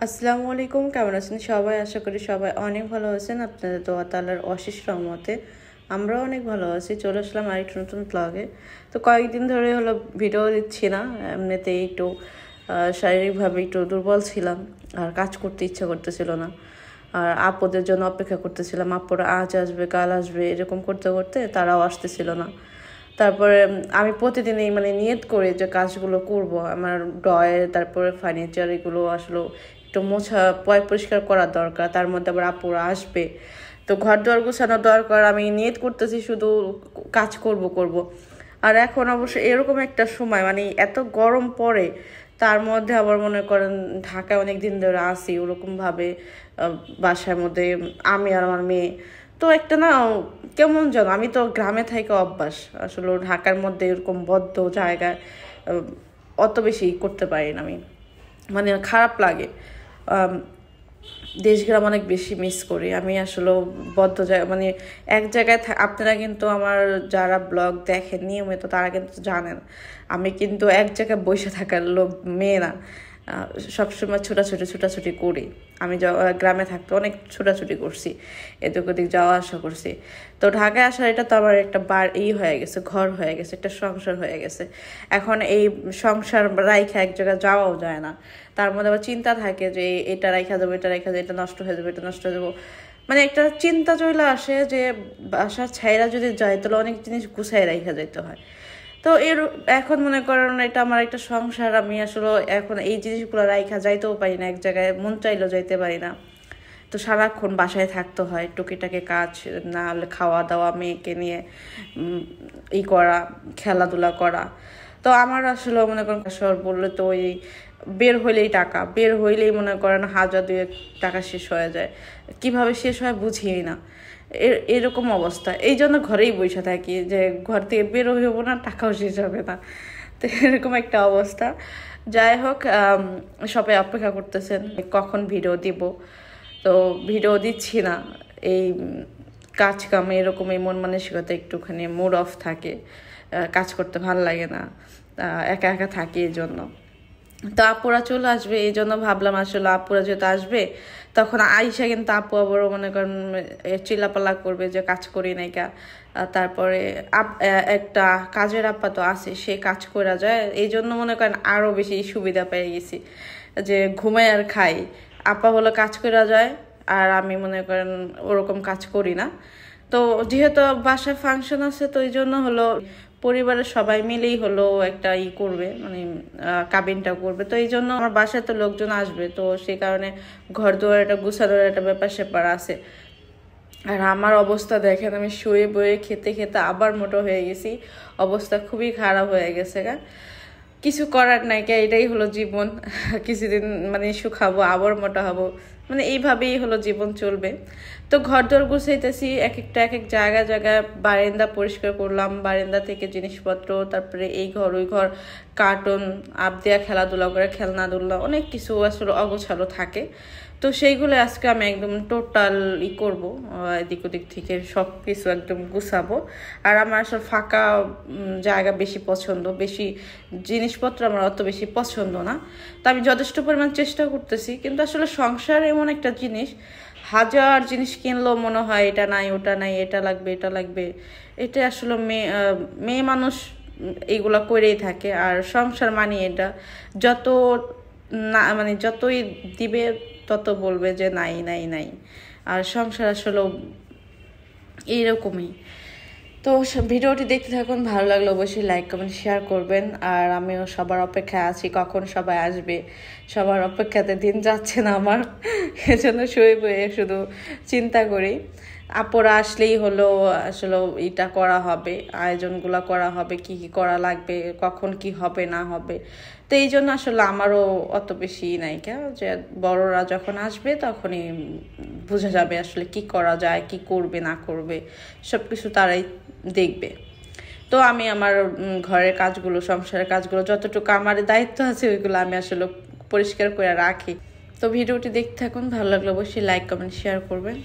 আসসালামু আলাইকুম, কেমন আছেন সবাই? আশা করি সবাই অনেক ভালো আছেন। আপনাদের দোয়া তাআলার অশেষ রহমতে আমরাও অনেক ভালো আছি। চলে আসলাম আরেকটা নতুন ব্লগে। তো কয়েকদিন ধরে হলো ভিডিও দিচ্ছি না, এমনিতেই একটু শারীরিকভাবে একটু দুর্বল ছিলাম, আর কাজ করতে ইচ্ছা করতেছিল না। আর আপুদের জন্য অপেক্ষা করতেছিলাম, আপুরা আজ আসবে কাল আসবে এরকম করতে করতে তারাও আসতেছিল না। তারপরে আমি প্রতিদিনই নিয়ত করি যে কাজগুলো করব, আমার ড্রয়ার তারপরে ফার্নিচার এগুলো আসলে একটু মোছা পরিষ্কার করা দরকার। তার মধ্যে আবার আপুরা আসবে, তো ঘর দুয়ার গোছানো দরকার। আমি নিয়ত করতেছি শুধু কাজ করব করব। আর এখন অবশ্য এরকম একটা সময়, এত গরম পড়ে, তার মধ্যে আবার মনে করেন ঢাকায় অনেক দিন ধরে আসি ওরকমভাবে বাসার মধ্যে আমি আর আমার মেয়ে। তো একটা না কেমন যেন, আমি তো গ্রামে থেকে অভ্যাস, আসলে ঢাকার মধ্যে এরকম বদ্ধ জায়গায় অত বেশি করতে পারি না আমি, খারাপ লাগে। দেশ গ্রাম অনেক বেশি মিস করি আমি আসলে। বদ্ধ জায়গা এক জায়গায় আপনারা কিন্তু আমার যারা ব্লগ দেখেন নিয়মিত তারা কিন্তু জানেন আমি কিন্তু এক জায়গায় বসে থাকার লোক মেয়ে না। সবসময় ছোটাছুটি করি। আমি গ্রামে থাকতে অনেক ছোটাছুটি করছি, এদিক ওদিক যাওয়া আসা করছি। তো ঢাকায় আসার এটা তো আমার একটা হয়ে গেছে, ঘর হয়ে গেছে, একটা সংসার হয়ে গেছে। এখন এই সংসার রাইখা এক জায়গায় যাওয়াও যায় না। তার মধ্যে আবার চিন্তা থাকে যে এটা রাইখা যাবো, এটা রাইখা যাবো, এটা নষ্ট হয়ে যাবে, এটা নষ্ট হয়ে যাবো। একটা চিন্তা চলে আসে যে বাসা ছাইরা যদি যায় তাহলে অনেক জিনিস গুছাই রাইখা যাইতে হয়। তো এখন মনে করেন এটা আমার একটা সংসার, আমি আসলে এখন এই জিনিসগুলো রাইখা যাইতেও পারি না, এক জায়গায় মন চাইলেও যাইতে পারি না। তো সারাক্ষণ বাসায় থাকতে হয়, টুকিটাকি কাজ, না হলে খাওয়া দাওয়া, মেয়েকে নিয়ে করা, খেলাধুলা করা। তো আমার আসলে মনে করেন শহর বললে তো ওই বের হইলেই মনে করেন 1,000-2,000 টাকা শেষ হয়ে যায়। কিভাবে শেষ হয় বুঝিই না, এরকম অবস্থা। এই জন্য ঘরেই বসে থাকি, যে ঘর থেকে বের হইব না, টাকাও শেষ হবে না। তো এরকম একটা অবস্থা। যাই হোক, সবাই অপেক্ষা করতেছেন কখন ভিডিও দিব। তো ভিডিও দিচ্ছি না, এই কাজ কামে এরকম এই মন মানসিকতা একটুখানি মুড অফ থাকে, কাজ করতে ভালো লাগে না, একা একা থাকি এই জন্য। তো আপুরা চলে আসবে, এই জন্য ভাবলাম আসলে আপুরা যেহেতু আসবে তখন আইসা কিন্তু আপু আবারও মনে করেন চিল্লাপাল্লা করবে যে কাজ করি নাই কা। তারপরে একটা কাজের আপা তো আছে, সে কাজ করা যায়, এই জন্য মনে করেন আরও বেশি সুবিধা পেয়ে গেছি যে ঘুমাই আর খাই। আপা হলো কাজ করা যায়, আর আমি মনে করেন ওরকম কাজ করি না। তো যেহেতু বাসায় ফাংশন আছে, তো এই জন্য হলো পরিবারের সবাই মিলেই হলো একটা করবে, কাবিনটা করবে। তো এই জন্য আমার বাসায় তো লোকজন আসবে, তো সেই কারণে ঘর দুয়ার একটা গুছানোর একটা ব্যাপার স্যাপার আছে। আর আমার অবস্থা দেখেন, আমি শুয়ে বয়ে খেতে খেতে আবার মোটো হয়ে গেছি, অবস্থা খুবই খারাপ হয়ে গেছে গা। কিছু করার নাই কে, এটাই হলো জীবন। কিছুদিন শুকাবো আবার মোটা হবো, এইভাবেই হলো জীবন চলবে। তো ঘর দর গুছাইতেছি, এক এক জায়গায় বারান্দা পরিষ্কার করলাম, বারান্দা থেকে জিনিসপত্র, তারপরে এই ঘর ওই ঘর, কার্টুন আপ দেয়া, খেলাধুলা করে, খেলনাধুলা, অনেক কিছু আসলে অগোছালো থাকে। তো সেইগুলো আজকে আমি একদম টোটাল করবো, এদিক ওদিক থেকে সব কিছু একদম গুছাবো। আর আমার আসলে ফাঁকা জায়গা বেশি পছন্দ, বেশি জিনিসপত্র আমার অত বেশি পছন্দ না। তো আমি যথেষ্ট পরিমাণ চেষ্টা করতেছি, কিন্তু আসলে সংসার এমন একটা জিনিস, হাজার জিনিস কিনলেও মনে হয় এটা নাই ওটা নাই, এটা লাগবে এটা লাগবে। এটা আসলে মেয়ে মানুষ এইগুলা করেই থাকে। আর সংসার এটা যত না যতই দিবে তত বলবে যে নাই নাই নাই। আর সংসার আসলে এইরকমই। তো ভিডিওটি দেখতে থাকুন, ভালো লাগলে অবশ্যই লাইক কমেন্ট শেয়ার করবেন। আর আমিও সবার অপেক্ষায় আছি কখন সবাই আসবে, সবার অপেক্ষাতে দিন যাচ্ছে না আমার। এজন্য শুয়ে বয়ে শুধু চিন্তা করি। আপুরা আসলেই হলো আসলে এটা করা হবে, আয়োজনগুলো করা হবে, কি কি করা লাগবে, কখন কি হবে না হবে। তো এই জন্য আসলে আমারও অত বেশি নাই কে, যে বড়রা যখন আসবে তখনই বোঝা যাবে আসলে কি করা যায়, কি করবে না করবে, সব কিছু তারাই দেখবে। তো আমি আমার ঘরের কাজগুলো, সংসারের কাজগুলো যতটুকু আমার দায়িত্ব আছে ওইগুলো আমি আসলে পরিষ্কার করে রাখি। তো ভিডিওটি দেখতে থাকুন, ভালো লাগলে অবশ্যই লাইক কমেন্ট শেয়ার করবেন।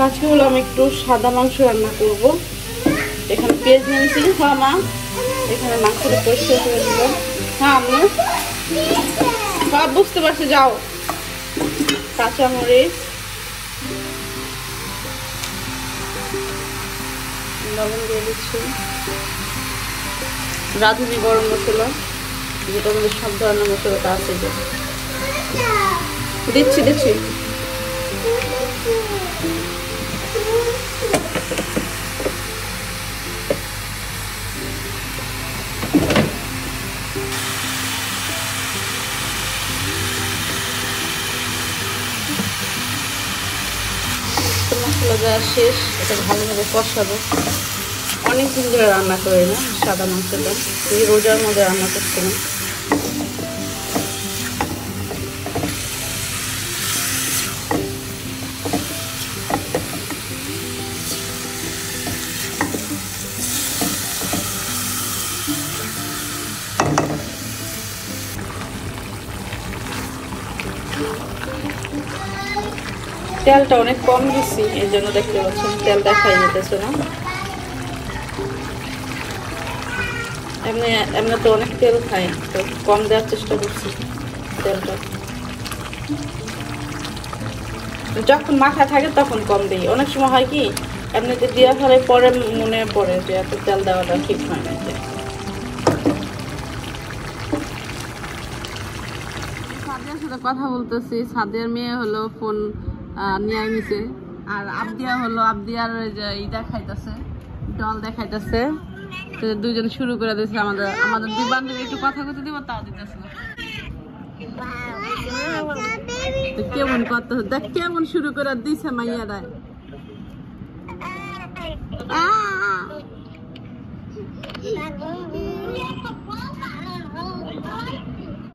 আজকে হলো আমি একটু সাদা মাংস রান্না করব। এখানে পেঁয়াজ নিয়েছি। হ্যাঁ মা, এখানে মাংসটা পরিষ্কার করে দিব। হ্যাঁ আম্মু, সব বুঝতে পারছি। যাও, কাঁচামরিচ, লবণ দিয়ে দিচ্ছি, রাঁধুনি গরম মশলা, যেটা আমাদের সব ধরনের মশলাটা আছে, দিচ্ছি দিচ্ছি। মশলা দেওয়া শেষ, এটা ভালোভাবে কষাবো। অনেকদিন ধরে রান্না করি না সাদা মাংসটা, এই রোজার মধ্যে রান্না করছিলাম। তেলটা অনেক কম দিচ্ছি, এই জন্য দেখতে পাচ্ছেন তেল দেখাই যেতেছে না। এমনি এমনি তো অনেক তেল খাই, তো কম দেওয়ার চেষ্টা করছি তেলটা। যখন মাথায় থাকে তখন কম দিই। অনেক সময় হয় কি এমনিতে দেওয়া ফেলে পরে মনে পড়ে যে এত তেল দেওয়াটা ঠিক হয় না। সাদিয়ার সাথে কথা বলতেছি। সাদিয়ার মেয়ে হলো ফোন নিয়ে নিছে, আর আবদিয়া হলো আবদিয়ার ই দেখাইতেছে, ডল দেখাইতেছে। দুজন শুরু করে দিয়েছে। আমাদের দুই বান্ধবী একটু কথা বলতে দিব, তাও দিতেছে না। কেমন কথা দেখ, কেমন শুরু করে দিছে মাইয়ারা।